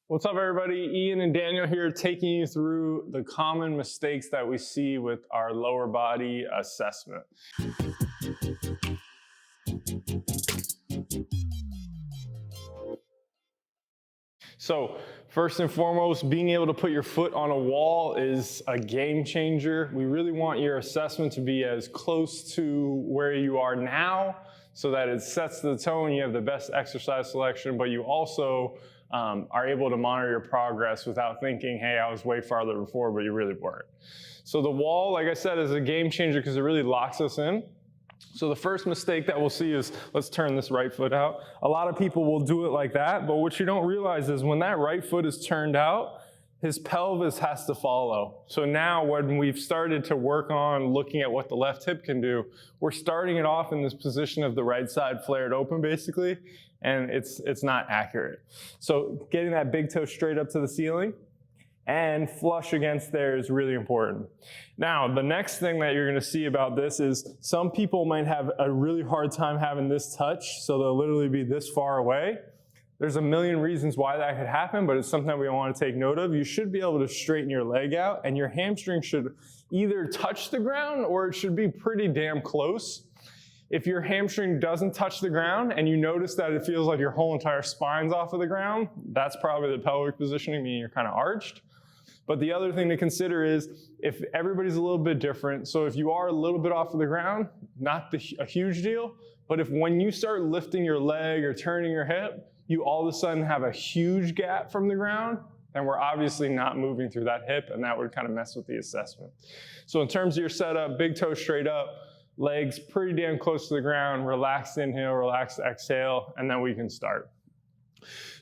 What's up, everybody? Ian and Daniel here, taking you through the common mistakes that we see with our lower body assessment. So first and foremost, being able to put your foot on a wall is a game changer. We really want your assessment to be as close to where you are now so that it sets the tone, you have the best exercise selection, but you also are able to monitor your progress without thinking, hey, I was way farther before, but you really weren't. So the wall, like I said, is a game changer because it really locks us in. So the first mistake that we'll see is, let's turn this right foot out. A lot of people will do it like that, but what you don't realize is when that right foot is turned out, his pelvis has to follow. So now when we've started to work on looking at what the left hip can do, we're starting it off in this position of the right side flared open basically, and it's not accurate. So getting that big toe straight up to the ceiling and flush against there is really important. Now, the next thing that you're gonna see about this is some people might have a really hard time having this touch, so they'll literally be this far away. There's a million reasons why that could happen, but it's something we want to take note of. You should be able to straighten your leg out, and your hamstring should either touch the ground or it should be pretty damn close. If your hamstring doesn't touch the ground and you notice that it feels like your whole entire spine's off of the ground, that's probably the pelvic positioning, meaning you're kind of arched. But the other thing to consider is if everybody's a little bit different, so if you are a little bit off of the ground, not a huge deal, but if when you start lifting your leg or turning your hip, you all of a sudden have a huge gap from the ground, then we're obviously not moving through that hip, and that would kind of mess with the assessment. So in terms of your setup, big toe straight up, legs pretty damn close to the ground, relaxed inhale, relaxed exhale, and then we can start.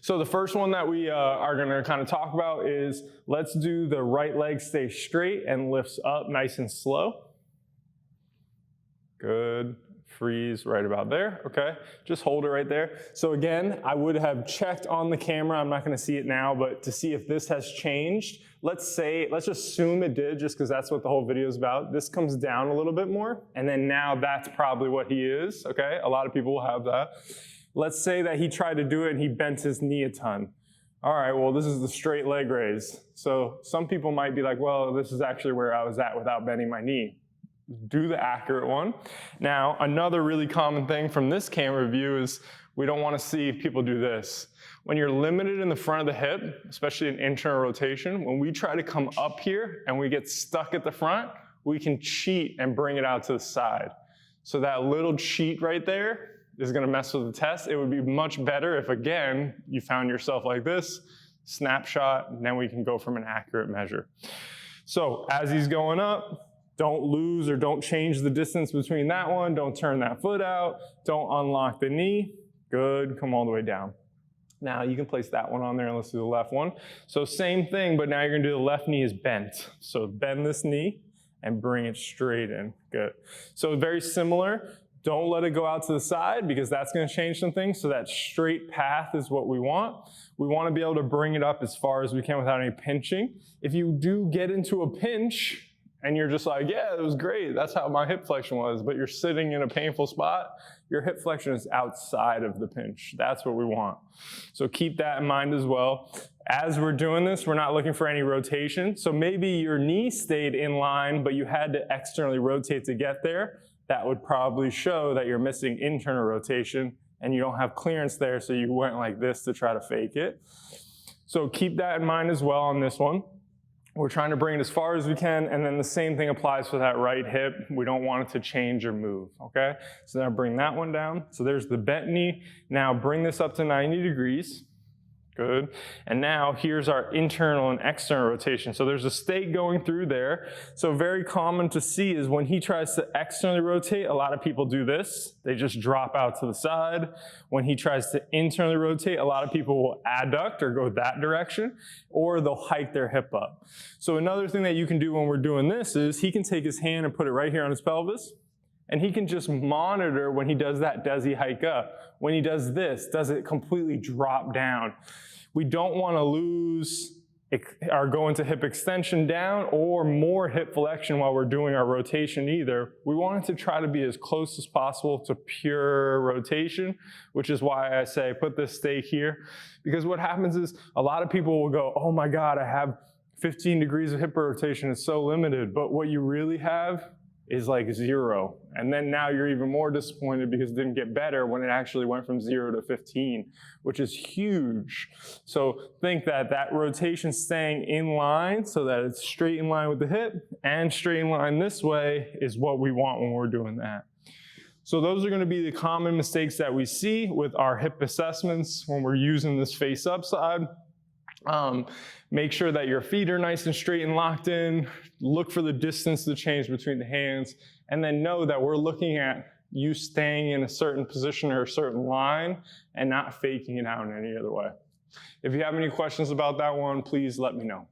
So the first one that we are gonna kind of talk about is, let's do the right leg stay straight and lifts up nice and slow. Good. Freeze right about there, okay? Just hold it right there. So again, I would have checked on the camera, I'm not gonna see it now, but to see if this has changed, let's just assume it did, just because that's what the whole video is about. This comes down a little bit more, and then now that's probably what he is, okay? A lot of people will have that. Let's say that he tried to do it and he bent his knee a ton. All right, well, this is the straight leg raise. So some people might be like, well, this is actually where I was at without bending my knee. Do the accurate one. Now, another really common thing from this camera view is we don't want to see people do this. When you're limited in the front of the hip, especially in internal rotation, when we try to come up here and we get stuck at the front, we can cheat and bring it out to the side. So that little cheat right there is going to mess with the test. It would be much better if, again, you found yourself like this, snapshot, and then we can go from an accurate measure. So as he's going up, don't lose or don't change the distance between that one. Don't turn that foot out. Don't unlock the knee. Good, come all the way down. Now you can place that one on there and let's do the left one. So same thing, but now you're gonna do the left knee is bent. So bend this knee and bring it straight in, good. So very similar. Don't let it go out to the side because that's gonna change some things. So that straight path is what we want. We wanna be able to bring it up as far as we can without any pinching. If you do get into a pinch, and you're just like, yeah, it was great, that's how my hip flexion was, but you're sitting in a painful spot, your hip flexion is outside of the pinch. That's what we want. So keep that in mind as well. As we're doing this, we're not looking for any rotation. So maybe your knee stayed in line, but you had to externally rotate to get there. That would probably show that you're missing internal rotation and you don't have clearance there, so you went like this to try to fake it. So keep that in mind as well on this one. We're trying to bring it as far as we can, and then the same thing applies for that right hip. We don't want it to change or move, okay? So now bring that one down. So there's the bent knee. Now bring this up to 90 degrees. Good. And now here's our internal and external rotation. So there's a stake going through there. So very common to see is when he tries to externally rotate, a lot of people do this. They just drop out to the side. When he tries to internally rotate, a lot of people will adduct or go that direction, or they'll hike their hip up. So another thing that you can do when we're doing this is he can take his hand and put it right here on his pelvis. And he can just monitor when he does that, does he hike up? When he does this, does it completely drop down? We don't want to lose are going to hip extension down or more hip flexion while we're doing our rotation either. We want it to try to be as close as possible to pure rotation, which is why I say put this stake here. Because what happens is a lot of people will go, oh my God, I have 15 degrees of hip rotation, it's so limited. But what you really have is like 0. And then now you're even more disappointed because it didn't get better when it actually went from 0 to 15, which is huge. So think that that rotation staying in line so that it's straight in line with the hip and straight in line this way is what we want when we're doing that. So those are going to be the common mistakes that we see with our hip assessments when we're using this face up side. Make sure that your feet are nice and straight and locked in. Look for the distance to change between the hands. And then know that we're looking at you staying in a certain position or a certain line and not faking it out in any other way. If you have any questions about that one, please let me know.